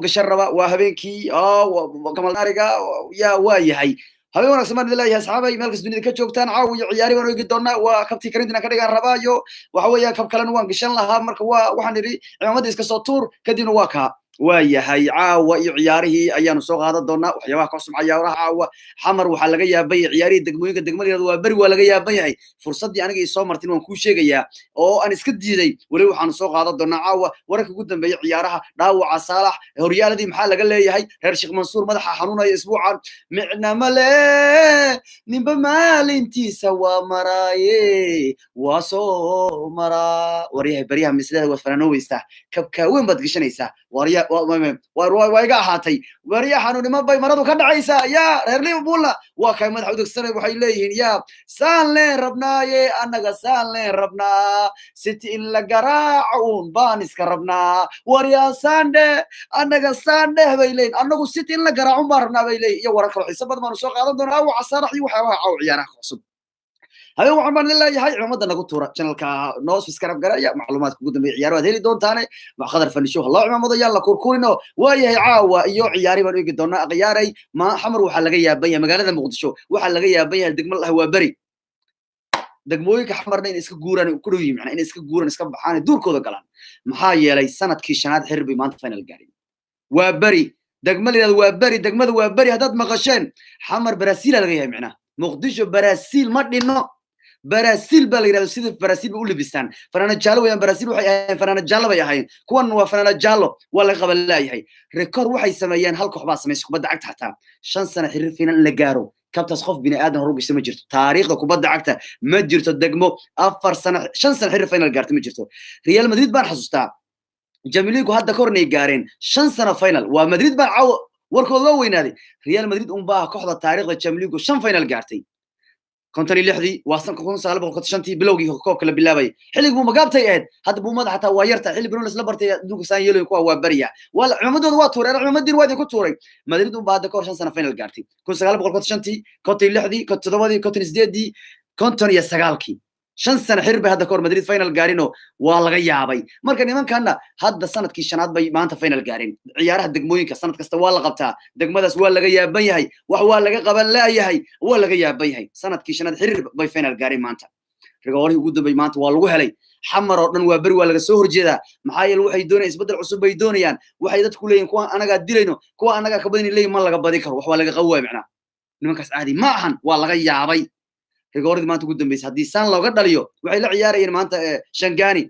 gashan raba waa habeenkii kamal naariga yaa waa yahay habeen wanaagsan baan idin leeyahay asxaabay meel kasta dunida ka joogtaan caawa iyo ciyaari baan oogi doonaa waa kabtii karintina ka dhigaan rabaayo waxa weeya kab kalena waan gashan lahaa marka waxaan idhi cimaamada iska soo tuur kadibna waa kaa waa yahay caawa iyo ciyaarihii ayaanu soo qaadan doonaa waxyaabaha ka cusub ciyaaraha caawa xamar waxaa laga yaaban yahay ciyaarihii degmooyinka degmada waa beri waa laga yaaban yahay fursaddii aniga ii soo martin waan kuu sheegayaa oo aan iska diiday weli waxaanu soo qaadan doonaa caawa wararka ugu dambeeya ciyaaraha dhaawaca saalax horyaaladii maxaa laga leeyahay reer sheekh mansuur madaxa xanuunaya isbuucan micna male ninba maalintiisa waa maraaye waa soo maraa waryahay baryaha misleeda waad fanaanoweystaa kabkaaweyn baad gashanaysaa waa iga ahaatay warya xanuunimo bay maradu ka dhacaysaa yaa reer liverpoolna waa kay madaxa udegsanay waxay leeyihiin yaa saan leen rabnaaye annaga saan leen rabnaa city in la garaaco un baan iska rabnaa waryaa sande annaga sandeh bay leeyihin annagu city in la garaacun baan rabnaa bay leeyihin iyo warar kalo xiisa badan baanu soo qaadan doonaa awaca saalax iyo waxyaabaha caaw ciyaaraha ka cusub habeen waxaan baan idin leeyahay ciidamada nagu tuura channelka noo subscribe garaya macluumaadka ugu dambeeya ciyaaro aad heli doontaane khadar fanisho hallo ciidamada yalla kurkurino waayahay caawa iyo ciyaari baan eegi doonaa ciyaaray ma xamar waxaa laga yaaban yahay magaalada muqdisho waxaa laga yaaban yahay degmo lah waa beri degmooyinka xamarna in iska guuraan ku dhow yihiin in iska guuraan iska baxaan duurkooda galaan maxaa yeelay sanadkii shanaad xir bay maanta final gaarin waa beri degmada waa beri haddaad maqasheen xamar Brazil laga yahay macnaha muqdisho Brazil ma dhinno Brazil baa la yiraahdo sida Brazil u libistaan fanaana jaalo weeyaan Brazil waxay ahayn fanaana jaalo bay ahayn kuwan waa fanaana jaalo waa la qaban leeyahay record waxay sameeyeen hal koox baa sameeyay kubadda cagta xataa 5 sano xiriir final la gaaro kabtaas qof bini aadan hor u gashay ma jirto taariikhda kubadda cagta ma jirto degmo 4 sano 5 sano xiriir final gaartay ma jirto Real Madrid baan xasuustaa Jamiligu hadda kornay gaareen 5 sano final waa Madrid baa caaw warkooda weynaaday Real Madrid baa kooxda taariikhda Jamiligu 5 final gaartay كنتني لحدي واصلا كون سالب كنت شنتي بلوغي كوب كلا بلاوي حلي بو مقابتي اد هاد بو مدح حتى وايرتا حلي برونس لبرتي دوك سان يلو كو وا بريا ولا عمدود وا توري عمدين وادي كتوري مدريد بعد كور شان سنه فاينل غارتي كون سالب كنت شنتي كنت لحدي كنت تدودي كنت سديدي كنتن يا سغالكي 5 sano xir bay hadda koor Madrid final gaarino waa laga yaabay marka nimankaana hadda sanadkii shanaad bay maanta final gaarin ciyaaraha degmooyinka sanad kasta waa la qabtaa degmadaas waa laga yaaban yahay wax waa laga qaban leeyahay waa laga yaaban yahay sanadkii shanaad xir bay final gaarin maanta rigoorihii ugu dambeeyay maanta waa lagu helay xamar oo dhan waa bari waa laga soo horjeedaa maxaa yeelay waxay doonayaan isbedel cusub bay doonayaan waxay dadku leeyihiin kuwa anaga dilayno kuwa anaga ka badin leeyihiin ma laga badi karo wax waa laga qawaa macna nimankaas caadi ma ahan waa laga yaabay rigooradii maanta ugu dambeysay haddii saan looga dhaliyo waxay la ciyaarayeen maanta Shangani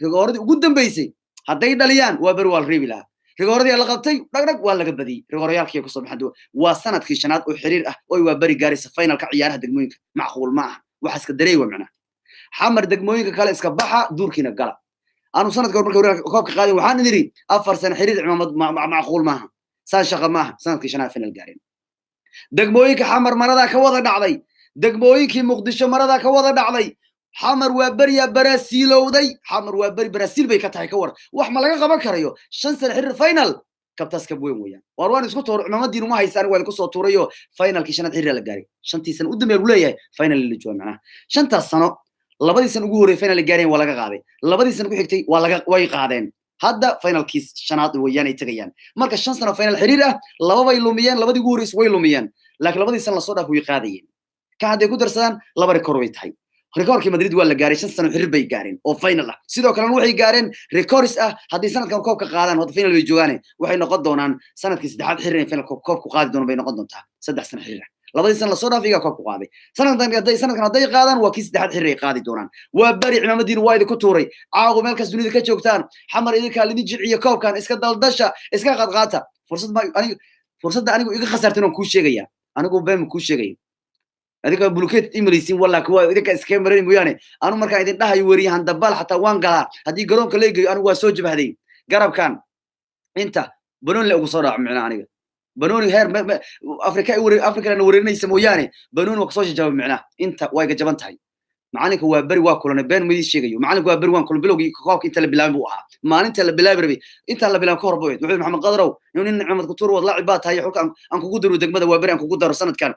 rigooradii ugu dambeysay hadday dhaliyaan waa bari waa la reebi lahaa rigooradii la qabtay dhagdhag waa laga badiyay rigoorayaalkii ku soo baxay waa sanadkii shanaad oo xiriir ah oo waa bari gaaraysa finalka ciyaaraha degmooyinka macquul ma aha waxa iska dareey waa macna xamar degmooyinka kale iska baxa duurkiina gala aanu sanadka markii koobka qaaday waxaan idiri 4 sano xiriir cimaamad macquul ma aha saan shaqa ma aha sanadkii shanaad final gaareen degmooyinka xamar marada ka wada dhacday degmooyinkii muqdisho marada ka wada dhacday xamar waa bariya Brazilowday xamar waa bari Brazil bay ka tahay ka war wax ma laga qaban karayo 5 sano xiriir final kabtaas ka weyn weeyaan waan isku toor cimaamadiinu ma haysaan waan ku soo tuurayo finalkii shanaad xiriir la gaaray 5 sano u dambeeyay uu leeyahay final la joogo macna 5 sano labadii sano ugu horeeyay final gaareen waa laga qaaday labadii sano ku xigtay way qaadeen hadda finalkii shanaad weeyaan ay tagayaan marka 5 sano final xiriir ah laba way lumiyeen labadii ugu horeeyay way lumiyeen laakiin labadii sano la soo dhaaf way qaadayeen كهذا يقدر سان لبر كوروي تاي ريكورد كي مدريد ولا جاري 5 سنه xiriir bay gaareen oo final ah sidoo kale waxay gaareen records ah hadii sanadkan koobka qaadaan wada final way joogaan waxay noqon doonaan sanadkii saddexaad xiriir final koobku qaadi doona bay noqon doontaa 3 sano xiriir labadii sano la soo dhaafiga koobku qaaday sanadkan haday qaadaan waa kii saddexaad xiriir ay qaadi doonaan waa bari cimaamadiin waa idin ku tuuray caagu meel kas dunida ka joogtaan xamar idinka lidin jiciyo koobkan iska daldasha iska qadqaata fursadda anigu iga khasartay oo ku sheegaya anigu been ku sheegay adiga bulukeet imraysin walla kuwa idinka iska marin mooyane anu marka idin dhahay wariyahan dabal xataa waan galaa hadii garoonka leegayo anu waa soo jabhaday garabkan inta banooni ugu soo dhac macna aniga banooni heer afrika la wareerinaysa mooyane banooni waa soo jabay macna inta way ga jaban tahay macalinka waa bari waa kulana been ma idin sheegayo macalinka waa bari waan kulana bilowgii koobka inta la bilaabay buu ahaa maalinta la bilaabay inta la bilaabay ka hor buu wuxuu maxamed qadrow inuu Maxamed Kutuur wad laacib tahay xulka aan kugu daro degmada waa bari aan kugu daro sanadkan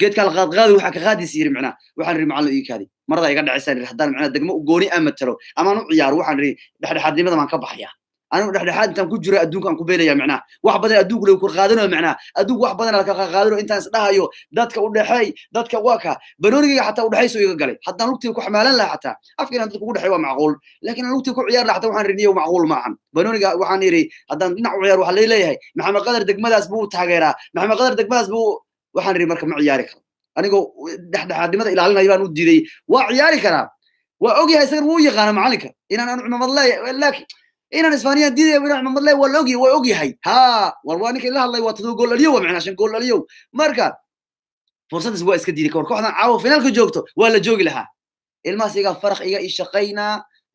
geedka la qaad waxa ka qaadis yiri macna waxaan ri macallin ii kaadi marada iga dhacaysan hadaan macna degmo gooni ama talo ama anu ciyaar waxaan ri dhaxdhaxadnimada man ka baxaya أنا dhexdhexaad intaan ku jiro adduunkan ku beelaya macna wax badan adduunku lagu kor qaadanayo macna adduunku wax badan la ka qaadanayo intaan isdhahayo dadka u dhaxay dadka waa ka banooniga xataa u dhaxayso iga galay haddaan lugtii ku xamaalan lahaa xataa afkiina dadku u dhaxay waa macquul laakiin lugtii ku ciyaar lahaa xataa waxaan riniyo macquul maahan banooniga waxaan yiri haddaan dhinac u ciyaar waxa leeyahay maxamed qadar degmadaas buu taageeraa maxamed qadar degmadaas buu waxaan ri marka ma ciyaari karo anigoo dhexdhexaadnimada ilaalinaya baan u diiday waa ciyaari karaa waa ogyahay isaga wuu yaqaan macalinka inaan anu cumad leeyahay laakiin inaan isbaaniya diiday inaan cumad leeyahay waa ogyahay ha waa ninka la hadlay waa todo gool aliyo waa macna shan gool aliyo marka fursadaas waa iska diiday kooxdan caawa finaalka joogto waa la joogi lahaa ilmaas iga farq iga shaqayna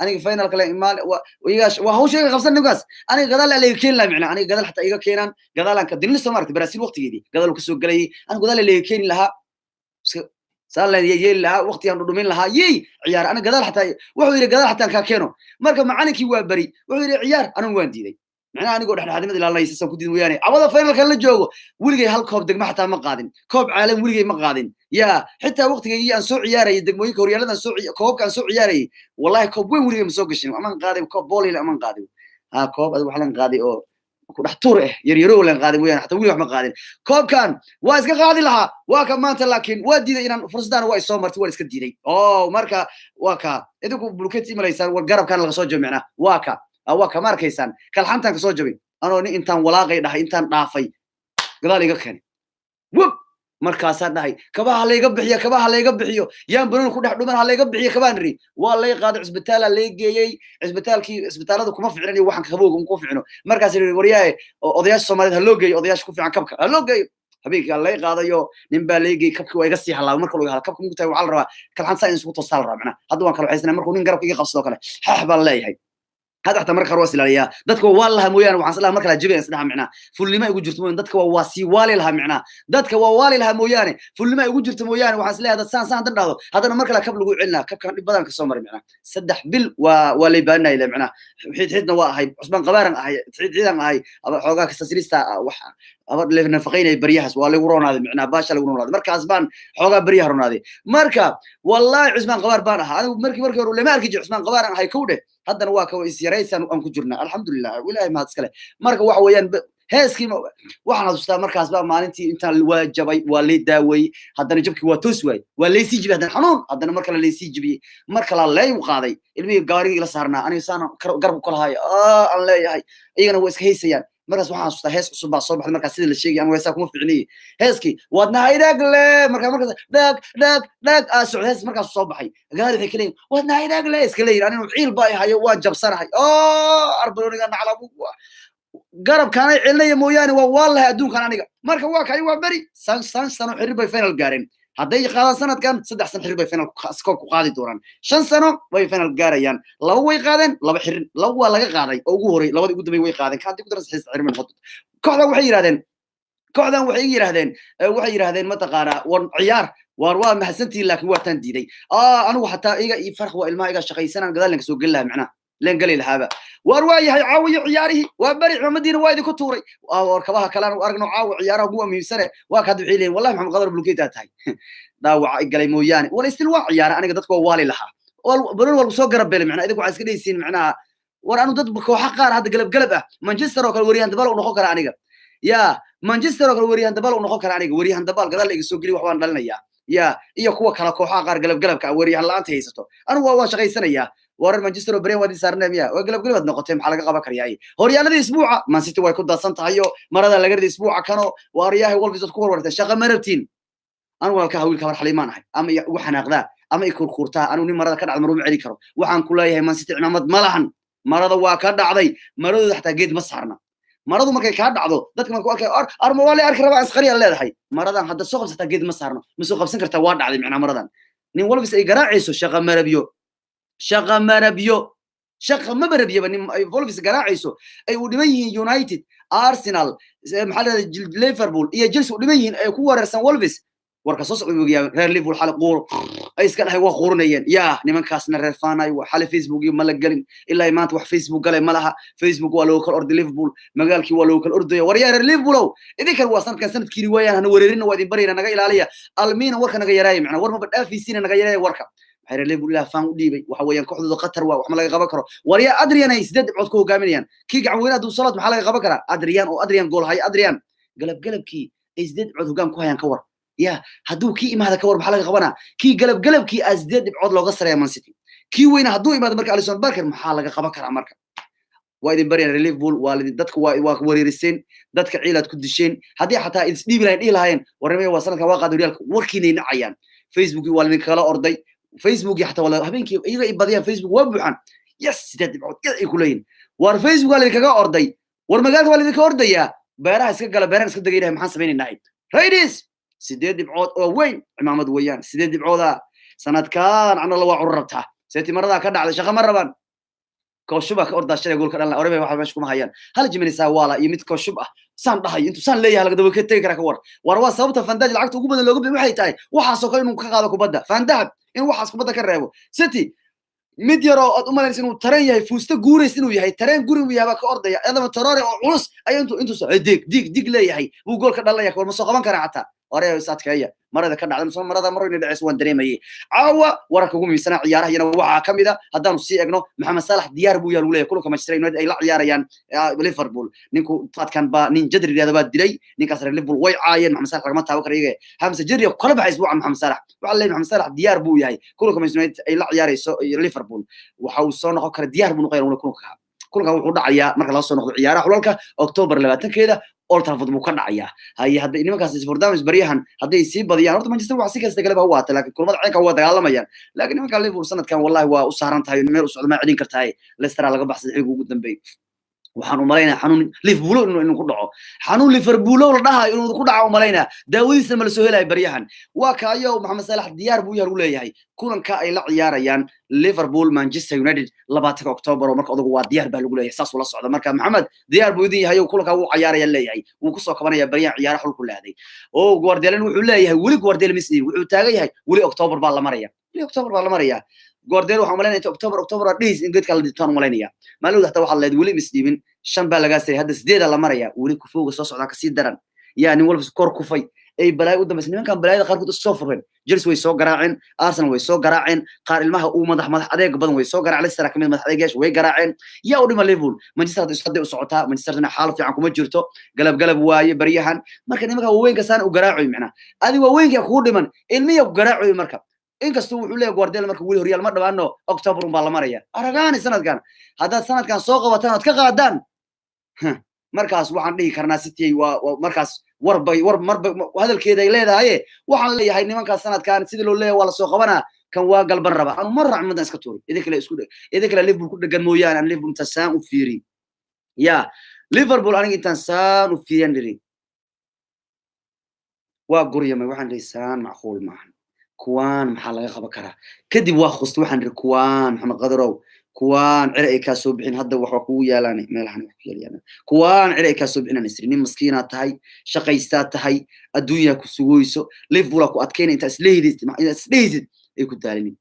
aniga finalka la imaan waa hawsha qabsan ninkaas aniga gadaal la keen la macna aniga gadaal xataa iga keenan gadaalan ka dinli Soomaaliya Brazil waqtigeedii gadaal ka soo galay aniga gadaal la keen lahaa سالن يلا وقت يان دمين لها يي عيار انا قدال حتى وحو يري قدال حتى كا كينو marka macalinkii waa bari wuxuu yiri ciyaar anu waan diiday macna anigu dhaxdhaxnimada ilaa la yeesay ku diiday weeyane awada finalka la joogo wiligay hal koob degmo xataa ma qaadin koob caalam wiligay ma qaadin ya xitaa waqtigii aan soo ciyaaray degmooyinka horyaalada soo koobkan soo ciyaaray wallahi koob weyn wiligay ma soo gashin aman qaaday koob booli la aman qaaday ha koob ad wax lan qaaday oo ku dhaxtuur yaryaro lan qaaday weeyaan xataa wilig wax ma qaadin koobkan waa iska qaadi lahaa waa ka maanta laakiin waa diiday inaan fursadana waa soo martay waa iska diiday marka waa ka idinku bulkeeti malaysan war garabkan laga soo jimcina waa ka markaysan kalxantan ka soo jabin anoo ni intaan walaaqay dhahay intaan dhaafay gadaal iga keenay wub markaas dhahay kabaha layga bixiyo yaan baroon ku dhex dhuman ha layga bixiyo kabaan ri waa lay qaaday isbitaal la geeyay isbitaalada kuma ficnaan waxaan qabowga ku ficno markaas wariyay odayaasha Soomaaliyeed ha loo geeyo odayaasha ku fiican kabka ha loo geeyo habeenkii lay qaadayo nin baa lay geeyay kabka waa iga sii halaab marka loo hal kabka mugu tahay waxa la rabaa kalxan saa in isku toosal rabna hadda waan kala waxaysnaa markuu nin garabka iga qabsado kale baa leeyahay هذا حتى مركز رواسي لليا دتك والله مويان وحصل لها مركز جبين صدها معنا فل ما يقول جرت مويان دتك وواسي والي لها معنا دتك ووالي لها مويان فل ما يقول جرت مويان وحصل لها سان دردو هذا مركز كبل يقول عنا كب كان بدل كسومر معنا سدح بال ولي بنا الى معنا حيدنا هاي عثمان قبارن هاي عيدان هاي xogaa kasasirista waxa abad leefna faqeynay bariyahas waa lagu roonaday macna baasha lagu roonaday markaas baan xogaa bariyaha roonaday marka wallahi Usman qabar baan ahaa anigu markii hore lama arki Usman qabaran ahay kowde haddana waa ka is yaraysan aan ku jirnaa alxamdulillah ilaahay ma iskale marka waxa weeyaan heeskii waxaan xasuustaa markaas baa maalintii intaan waajabay waa la daaway haddana jabkii waa toos waay waa la sii jibay haddana xanuun haddana marka la sii jibiyay marka la leey u qaaday ilmihii gaariga la saarnaa aniga saan garab ku lahaay aan leeyahay iyagana waa iska heysayaan markaas waxaan xasuustaa hees cusub baa soo baxday markaas sida la sheegay aan weesaa kuma ficniyay heeskii wadna haydaag le markaas dhaag soo hees markaas soo baxay gaari waxay kaleeyeen wadna haydaag le iska leeyeen anigu ciil baa hayo waa jabsanahay arbaloniga naclabu garab kaanay cilnay mooyaane waa wallahi adduunkan aniga marka waa kay waa bari san sano xiriir bay final gaareen hadday qaadaan sanadkan 3 sano xiriir bay final ku qaadi doonaan 5 sano way final gaarayaan laba way qaadeen laba xiriir laba waa laga qaaday oo ugu horay labadii ugu dambeeyay way qaadeen kaanti ku daras xiis xiriir min fadl kooxdan waxay yiraahdeen ma taqaana war ciyaar waa mahadsantii laakiin waa tan diiday anigu xataa iga farq waa ilmaha iga shaqaysanaan gadaalna soo galaa macna leen galay lahaba warwaayahay caawiyo ciyaarihi waa bari Madiina waa idinku tuuray war kabaha kalaan u aragno caawi ciyaaraha ugu muhiimsan waa ka duceeyeen wallahi maxamed qadar bulkeeta tahay daawac galay mooyaane wala istil waa ciyaara aniga dadku waa waali laha badan wal soo garab beel macna idinku waxa iska dhaysiin macna war anu dad koox qaar hadda galab Manchester oo kale wariyan dabal u noqon kara aniga ya Manchester oo kale wariyan dabal u noqon kara aniga wariyan dabal gadaal iga soo gali wax waan dhalinaya ya iyo kuwa kala kooxaha qaar galabka wariyan laanta haysato anu waa shaqaysanaya warar Manchester oo bareen wadi saarnaa waa galab noqotay maxaa laga qaban kariyaa horyaaladii isbuuca Man City way ku daadsan tahay marada laga riday isbuuca kano waariyaha Wolves ku warwartay shaqa marabtiin aan walka hawilka war xaliimaan ahay ama waxaan aqdaa ama ikurkurtaa anu nin marada ka dhacdo maru celi karo waxaan ku leeyahay Man City cimaamad malahan marada waa ka dhacday maradooda xataa geed ma saarna maradu markay ka dhacdo dadka markuu arkay armo wali arki rabaa asqariya leedahay maradan hadda soo qabsata geed ma saarno ma soo qabsan kartaa waa dhacday macna maradan nin Wolves ay garaacayso shaqa marabyo shaqa mabarabyo nin Wolves garaacayso ay u dhiman yihiin United Arsenal maxaa Liverpool iyo Chelsea u dhiman yihiin ay ku wareersan Wolves warka soo socday weeyaan reer Liverpool xal qoor ay iska dhahay waa qoranayeen nimankaasna reer faanay waa xal Facebook iyo mala galin ilaa maanta wax Facebook galay malaha Facebook waa loo kala orday Liverpool magaalkii waa loo kala orday waryaar Liverpool idinkan waa sanadkii weeyaan hana wareerina waa idin barayna naga ilaaliya almiina warka naga yaray macna war ma badaafiisina naga yaray warka حير ليفل إلى فان وديبي وحويان كحدود قطر وحما laga qaban karo wariya Adrian ay 8 dhibcood ku hogaaminayaan kii gacan weyn adu salad maxaa laga qaban karaa Adrian gool hay Adrian galabkii ay 8 dhibcood hogaan ku hayaan ka war ya haduu kii imaada ka war maxaa laga qabanaa kii galabkii as 8 dhibcood looga sareeyo Man City kii weyn haduu imaado marka Alisson Becker maxaa laga qaban karaa marka وايد بريان ليفربول والد دتك وريرسين دتك عيلاد كدشين هدي حتى إسديب لين إيه لهين ورمي وصلنا كواقع ريال وركيني نعيان فيسبوك والد كلا أرضي فيسبوك حتى ولا هبينك إيه بديان فيسبوك وبعن يس سداد بعد يقولين ور فيسبوك والد كلا أرضي ورمجال والد كأرضي يا بيرا اسكت قال بيرا اسكت دقيقة محاسبين النايب ريديس سداد بعد وين محمد ويان سداد بعد سنة كان عن الله وعربتها سيتي مرة كذا على شغل مرة بان كوشبك أرض الشرق يقول كلام أوربي واحد ماشكم هيان هل جمني سوالا يمد كوشبه سان ضحي أنتو سان ليه هلا قدوم كتير كراك وروا صوبته فنداج العقد وقبل اللي قبل محي تاي وحاسو كانوا كقاضي كبدا فنداب إن وحاس كبدا كرهبه ستي مديرو أمال إنسانو ترين يهي فوسته جوريس إنه يهي ترين جوري وياه بك أرض يا هذا متراري عرس أي أنتو ديك ليه يهي وقول كذا الله يكون مساقمان كراعته أريه سات كيا مرة كذا على مسلم مرة ندعس وندريم هي عوا ورك قومي سنة عياره هنا وعا كم إذا هذا نصي أجنو محمد صلاح ديار بويا الولاية كلكم مشترين ود أي لا عياره يعني ليفربول نينكو طلعت كان با نين جدري هذا بعد دلي نين كسر ليفربول وي عاين محمد صلاح ما تاوك ريجه همسة جري وقلب أسبوع محمد صلاح وعلى محمد صلاح ديار بويا هي كلكم مشترين أي لا عياره ليفربول وحوصنا خكر ديار من غير كلكم وحنا عيا مركز لا صنع عياره حلولك أكتوبر لبعتن كذا أول ترفض مكان عيا هاي هذا إنما كاس فردامس بريهن هذا يسيب بديان أرد مانشستر وعسيك استقلب هو لكن كل ما عينك هو تقال ميان لكن إنما كان ليفربول سنة كان والله هو وسهران تاي نمر وسعود ما عدين كرتاي ليستر على قبح سدحي قدام بي وحنو مالينا حنون ليفربول إنه كله حنون ليفربول ولا ده إنه كله عو مالينا داوود سمل سهيل بريهن وكايو محمد صلاح ديار بويا ولا هاي كلن كأي لا عياريان ليفربول مانشستر يونايتد لبعتك أكتوبر ومركز أضوى ديار بالولا يحساس ولا صعد مركز محمد ديار بودي هاي وكلك هو عياري اللي هاي وقصة كمان يا بريان عيار حول كل هذه أو جوارديولا ولا هاي ولي جوارديولا مسني وتاجي هاي ولي أكتوبر بالمريا ولي أكتوبر بالمريا جوارديولا وحملنا أنت أكتوبر ليز إن قد كلا ديتان مالينيا ما له تحت واحد ولي مسني شن بالجاسري هذا سديد على مريا ولي كفوق صوص على كسيد درن يعني ولف كور كفاي أي بلاي قدام بس نيمان كان بلاي خارج الصفرين جلس ويسوق جراعين أرسنال ويسوق جراعين قار المها ومدح عليك بدن ويسوق جراع لسه كمان مدح عليك وي جراعين يا أولي ما ليفول مانشستر يصدق وسعتها مانشستر أنا حاله في عنكم جرته قلب واي بريحان مركز نيمان وين كسان وجراعي معنا هذه وين يا خود من المية وجراعي مركب إن كستو ولا جوارديولا مركب ويل ريال مرة بأنه أكتوبر بالمريا أرجعني سنة كان هذا سنة كان سوق وتنا كقعدان مركز وحن ليه كرناستي ومركز وهذا الكيد إليه هاي وحن ليه هاي نمان كسنة كانت سيد له ولا سوق وانا كان واقل برا أنا مرة عمدا إسكتوري إذا كلا إسكود إذا كلا ليفربول كل جمويان أنا ليفربول تسان وفيري يا ليفربول أنا تنسان وفيري دري وقرية ما وحن لسان معقول معهم كوان محل خبكرة كدي واخست وحن ركوان محمد قدرو كوان عرقي كاسو بحين هذا وحكو يالاني مالحن وحكي كوان عرقي كاسو بحين نسرين مسكينة هاي شقيستات هاي الدنيا كسويسو ليفولا كو أتكين أنت أسليزد يكون دالين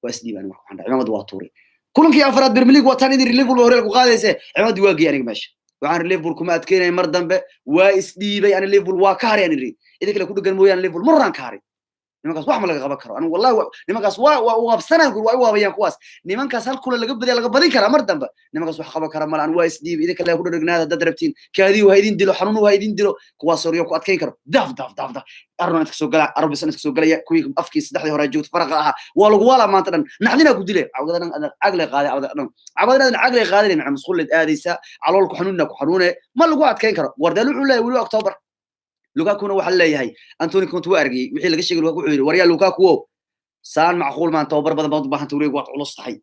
وأسدي أنا وحكو عماد واتوري كلهم كي أفراد برمليك واتاني دي ليفول وهريلك وقادة عماد واقي يعني ماشي وعن ليفول كما أتكين مردن به وأسدي بي أنا ليفول واكاري يعني ري إذا كلا كل جنبويان ليفول مرة كاري nimankaas wax ma laga qaban karo anigu wallahi nimankaas waa qabsanaan guri waa waabiyaan kuwaas nimankaas hal kula laga badin kara mar dambe nimankaas wax qaban kara malaan waa isdiib idin kale ku dhagnaada dad rabtiin kaadii waa idin dilo xanuun waa idin dilo kuwaas soo ku adkeyn karo daf arno inta soo gala arbo sanad soo galaya kuwii afkii saddexdii hore joogto faraqa aha waa lagu wala maanta dhan naxdina ku dilay awdadan aqli qaadi awdadan aqli qaadi macna masquulid aadaysa calool ku xanuunna ku xanuune ma lagu adkeyn karo wardaal wuxuu leeyahay wili October لوكاكو وحل ليهاي أنتوني كنت وارجي وحيل لقى شيء لوكاكو حيل وريال لوكاكو سان معقول ما أنت وبربض بحن توري وقت علص حي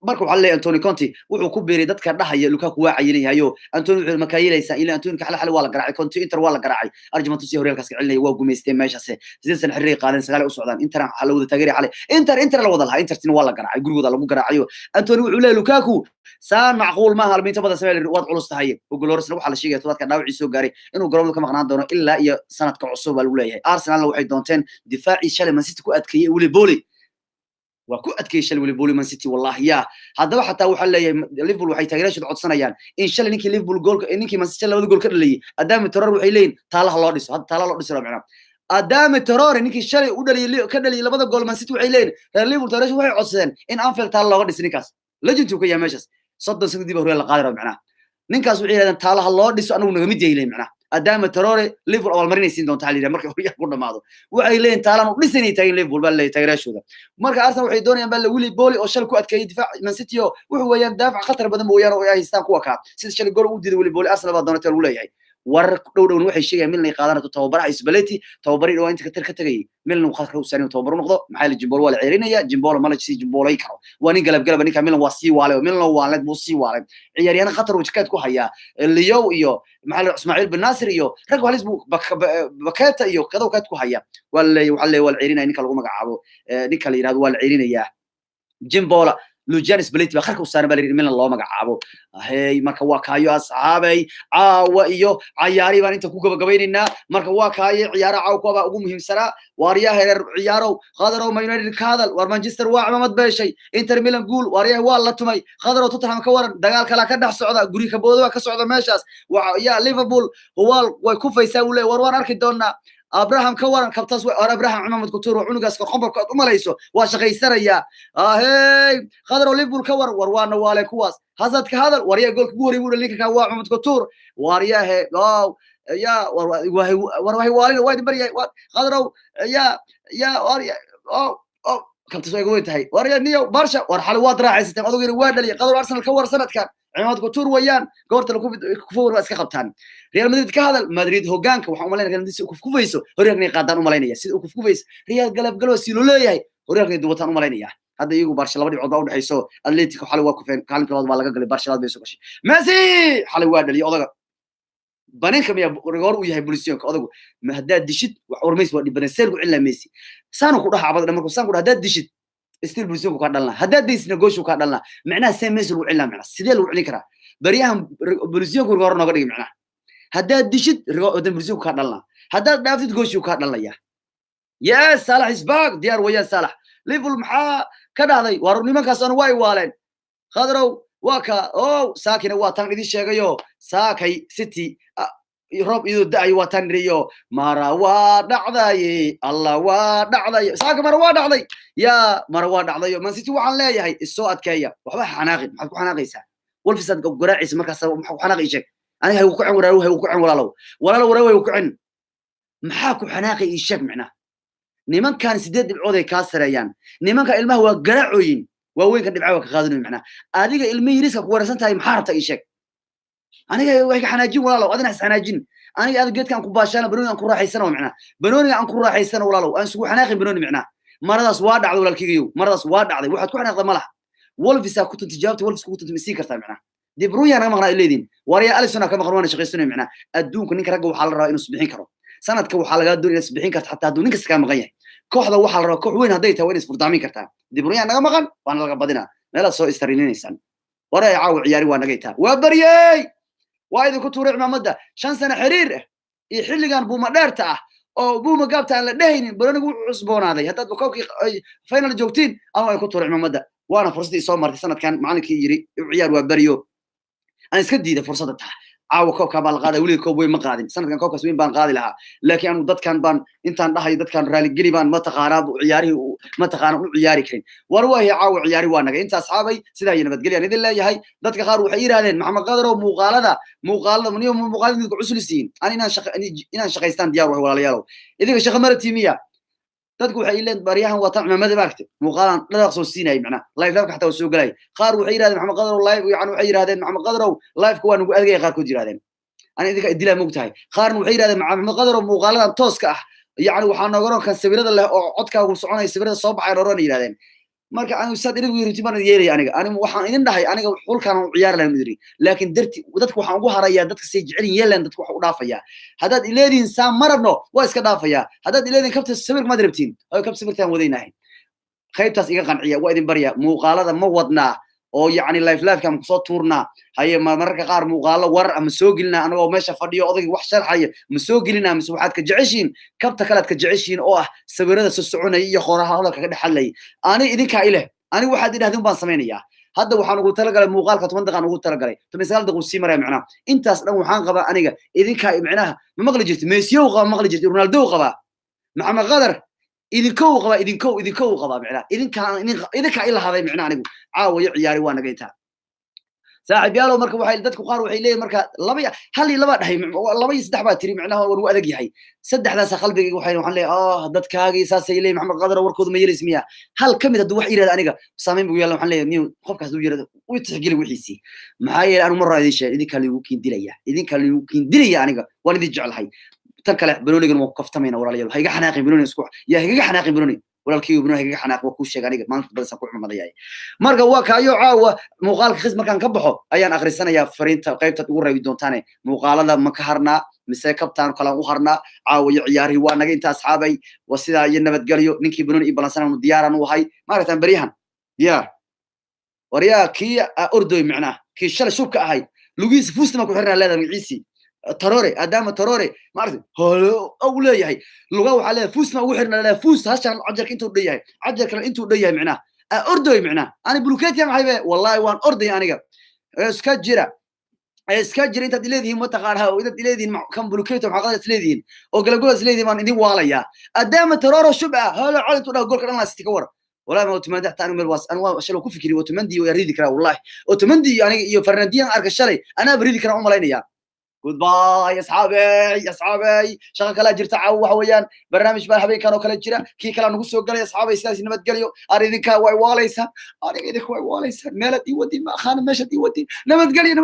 markuu xalay Antonio Conte wuxuu ku beeray dadka dhaxaya Lukaku waa cayinayo Antonio makaylaysa ila Antonio ka xal wala garaacay Conte Inter wala garaacay Argentina si horyaalkaas ka cilinay waa gumeystay meeshaas sidii san xiriir qaadan sagaal u socdaan Inter xalowda taageeri xalay Inter la wada laha Inter tin wala garaacay gurigooda lagu garaacayo Antonio wuxuu leeyahay Lukaku saan macquul ma hal minta badan sameeyay wad culus tahay oo golorsna waxa la sheegay dadka dhaawacii soo gaaray inuu garoonka ka maqnaan doono ilaa iyo sanadka cusub baa lagu leeyahay Arsenal waxay doonteen difaaci shalay Man City ku adkeeyay wali booli وكو أتكيش اللي بولي مان سيتي والله يا هذا حتى وحلا ليفربول وحي تغيرش عد سنة إن شاء الله نيكي ليفربول جول إنكي مان سيتي لو جول كده اللي أدام الترر وحيلين تعال الله رئيس هذا تعال الله رئيس ربعنا ادام تروري نينكي شلي u dhaliyay ka dhaliyay labada gool Man City waxay leeyihiin reer Liverpool taariikh waxay codsadeen in Anfield taal looga dhiso ninkaas legendku ka yahay meeshas 30 sano dib hore la qaadi rabo macnaha ninkaas waxay yiraahdeen taalaha loo dhiso anagu naga mid yeeleen macnaha adaama Traore Liverpool awal marinaysiin doonta xaliida markay horiyaha ku dhamaado waxay leeyihiin taalan u dhisanay tahay Liverpool baa leeyahay taageerashooda marka Arsenal waxay doonayaan bal Willy Boli oo shal ku adkeeyay difaac Man City oo wuxuu weeyaan daafac khatar badan mooyaan oo ay haystaan kuwa ka sida shal gool u diiday Willy Boli Arsenal baa doonatay uu leeyahay war dhowdhown waxay sheegayaan Milan ay qaadanato tababaraha Spalletti tababari oo inta ka tagay Milan uu khadka u saarnay tababar noqdo maxay la Jimbolo wala ciyaarinayaa Jimbolo ma la si Jimbolo ay karo waa nin galab ninka Milan waa sii waale Milan waa leed buu sii waale ciyaaryahan khatar uu jikaad ku haya Leo iyo maxay Ismaaciil bin Nasir iyo rag walis buu bakata iyo qadaw kaad ku haya wala ciyaarinayaa ninka lagu magacaabo ninka la yiraahdo waa la ciyaarinayaa Jimbolo Luciano Spalletti baa kharka u saaran baa Milan loo magacaabo hey marka waa kaayo asxaabay caawa iyo ciyaari baan inta ku gabagabeynayna marka waa kaayo ciyaaro caawa ugu muhiimsana waariyaha heer ciyaaro qadaro Man United ka hadal war Manchester waa cimamad beeshay Inter Milan gool waariyaha waa la tumay qadaro Tottenham ka waran dagaal kala ka dhax socda guri ka boodo ka socda meeshaas waa ya Liverpool way ku faysaa uu leeyahay war waan arki doonaa Abraham ka waran kabtaas waa Abraham Maxamed Couture oo cunugaas ka qombarka u malayso waa shaqaysanaya hey qadaro Liverpool ka war waana waale kuwaas Hazard ka hadal wariya goolka ugu horeeyay ninka ka waa Maxamed Couture wariyaha wow ya war waalina waa bariyay qadaro ya wariya oh kabtaas way go'ay tahay wariya niyo barsha war xal waa raaxaysan adugu waa dhaliyay qadaro Arsenal ka war sanadkan Maxamed Couture wayaan goorta lagu kufur iska qabtaan Real Madrid ka hadal Madrid hogaanka waxa u maleynaa in uu kufufayso horyaalkay qaadaan u maleynaya sida uu kufufayso Real galab si loo leeyahay horyaalkay dubataan u maleynaya hadda iyagu Barca laba dhibcood u dhaxayso Atletico xal waa ku feen kaalinka labaad baa laga galay Barca bay soo gashay Messi xal waa dhaliyay odaga bananka miya rigoor u yahay bulisiyoonka odagu ma hadaa dishid wax ormays waa dhibadan seelku cilla Messi saanu ku dhaxabad markuu saan ku hadaa dishid still bulisiyoonku ka dhalna hadaa deysna gooshu ka dhalna macnaha see Messi uu cilla macnaha sidee loo cilin karaa bariyahan bulisiyoonku rigoor nooga dhigay macnaha hadaa dishid rigoor bulisiyoonku ka dhalna hadaa dhaaftid gooshu ka dhalaya yes Salah is back diyaar waya Salah Liverpool maxaa ka dhacday war nimankaas aan way waaleen khadrow waka saakina waa tan idin sheegayo saakay City Rob iyo da'ay waa tan riyo mara waa dhacday Allah waa dhacday saaka mara waa dhacday ya mara waa dhacday Man City waxaan leeyahay isoo adkeeya waxba xanaaqin maxaad ku xanaaqaysaa Wolves aad garaacaysa markaas maxaa ku xanaaqaysaa aniga hay ku cin walaalow way ku cin maxaa ku xanaaqay ii sheeg macna nimankan 8 dhibcood ay ka sareeyaan nimanka ilmaha waa garaacoyin waa weyn ka dhibco ka qaadanayo macna adiga ilmihii riska ku warsan tahay maxaa rabta ii sheeg aniga way ka xanaajin walaalow adina xanaajin aniga aad geedkan ku baashaan banooni aan ku raaxaysano macna banooni aan ku raaxaysano walaalow aan sugu xanaaqin banooni macna maradaas waa dhacday walaalkiiyo maradaas waa dhacday waxaad ku xanaaqday malaha Wolves ku tijaabtay Wolves ku timisi kartaa macna De Bruyne ana maqnaa ileedin wariya Alisson ka maqnaa shaqeysanayo macna adduunka ninka ragga waxa la rabaa inuu isbixin karo sanadka waxa laga doonaya isbixin karta hatta adduunka iska maqan yahay kooxda waxa la rabaa koox weyn haday tahay inay isfurdaamin kartaa De Bruyne naga maqan waan laga badinaa meel soo istariinaysan wariya caaw ciyaari waa naga taa waa bariyay waa idin ku tuuray cimaamada 5 sano xiriir iyo xilligan buuma dheerta ah oo buuma gaabta aan la dhehaynin baranigu cusboonaaday hadda koobkii final joogtiin ama ay ku tuuray cimaamada وانا فرصتي soo martay sanadkan macallinkii yiri ciyaar waa bariyo aan iska diiday fursadda taa caawa koobka baan qaaday wali koob weyn ma qaadin sanadkan koobkaas weyn baan qaadi lahaa laakiin anu dadkan baan intaan dhahay dadkan raali geli baan ma taqaanaa ciyaarihi ma taqaanaa u ciyaari karin war waa caawa ciyaari waa naga inta asxaabay sida ay nabadgeliyaan idin leeyahay dadka qaar waxay yiraahdeen maxamed qadar oo muuqaalada maniyo muuqaalada ku cusulisiin inaan shaqaystaan diyaar wax walaalayaal idinka shaqo maratiimiya dadku waxay ileen bariyahan wata cimaamada baagtay muuqaalan dhaqso soo siinay macna live ka xataa soo galay qaar waxay yiraahdeen maxamed qadar live yani waxay yiraahdeen maxamed qadar live ka waa nagu adagay qaar ku yiraahdeen ana idinka idila moogtahay qaarna waxay yiraahdeen maxamed qadar muuqaaladan tooska ah yani waxa nooga roon kan sawirada leh oo codkaagu soconay sawirada soo baxay roon yiraahdeen marka aan sad irigu yiri baan yeelay aniga waxaan idin dhahay aniga xulkan u ciyaar lahayn midri laakiin darti dadku waxaan ugu harayaa dadka say jecel yeelan dadku wax u dhaafaya hadaad ileedin saam marabno waa iska dhaafaya hadaad ileedin kabta sawir ma dirabtiin ay kabta sawirtaan wadaynahay qaybtaas iga qanciya waa idin bariya muuqaalada ma wadnaa oo yani live kan ku soo tuurnaa haye mararka qaar muuqaalo war ama soo gelina anagoo meesha fadhiyo odayga wax sharxaya ma soo gelina mise waxaad ka jeceshiin kabta kale aad ka jeceshiin oo ah sawirada soo soconay iyo qoraha hadalka ka dhaxalay ani idinka ileh ani waxaad idhaahdeen baan sameeynaya hadda waxaan ugu talagalay muuqaalka 10 daqiiqo ugu talagalay 19 daqiiqo sii maray macna intaas dhan waxaan qabaa aniga idinka macnaha ma maqli jirtay Messi oo qaba maqli jirtay Ronaldo qaba maxamed qadar idinkow qaba micnaa idinka ila haday micnaa anigu caawayo ciyaari waa naga intaa saaxiib yaalo marka waxay dadku qaar waxay leeyihiin marka hal iyo laba dhahay laba iyo saddex baa tiri micnaha war uu adag yahay saddexdaas qalbigayga waxaan leeyahay dadkaagii saasay leeyihiin maxamed qadar warkoodu ma yeelis miya hal kamid hadduu wax yiraahdo aniga saameyn buu yeelan waxaan leeyahay niyo qofkaas uu yiraahdo uu tixgeli wixiisii maxaa yeelay anu marraa idin sheegay idinka liigu kiindilaya aniga waan idin jeclahay tan kale banoonigan waa ku kaftamayna walaalayaal ha iga xanaaqin banooni isku yaa iga xanaaqin banooni walaalkii banooni ha iga xanaaq waa ku sheegay aniga maanta badan ku xumadayay marka waa kaayo caawa muuqaalka khis markaan ka baxo ayaan akhrisanayaa fariinta qaybta ugu reebi doontaane muuqaalada ma ka harnaa mise kabtaan kala u harnaa caawayo ciyaari waa naga inta asxaabay waa sidaa iyo nabadgelyo ninkii banooni i balansan diyaaran u ahay maaragtaan bariyahan diyaar wariyaa kii ordoy micnaa kii shalay shubka ahay lugiis fuustama ku xirnaa leedahay magaciisii تروري أدام تروري ما أعرف هلو أولى يهي لغة وحلا فوس ما وحرنا لا فوس هاشان عجلك أنتوا ضيعي عجلك أنتوا ضيعي معناه أردوي معناه أنا بلوكات يا محبي والله وان أردي أنا قب اسكجرة أنت تلذين متقارها وإذا تلذين كم بلوكات وحقات تلذين أو قال تلذين ما ندي والله أدام تروري شبعة هلا على تقول قول كلام استكور ولا ما تمندح تاني من الواس أنا شلو كفكري وتمندي ويريدك والله وتمندي يعني يفرندين أرك الشلي أنا بريدك أنا عملين يا جود باي يا صحابي شغل كلا جرت عو ويان برنامج بال حبيبي كانوا كلا جرا كي كلا نقول سوق يا صحابي ساسي نبت قاليو اريدك واي واليسا اريدك واي واليسا مالتي ودي ما خان مشتي ودي نبت قالي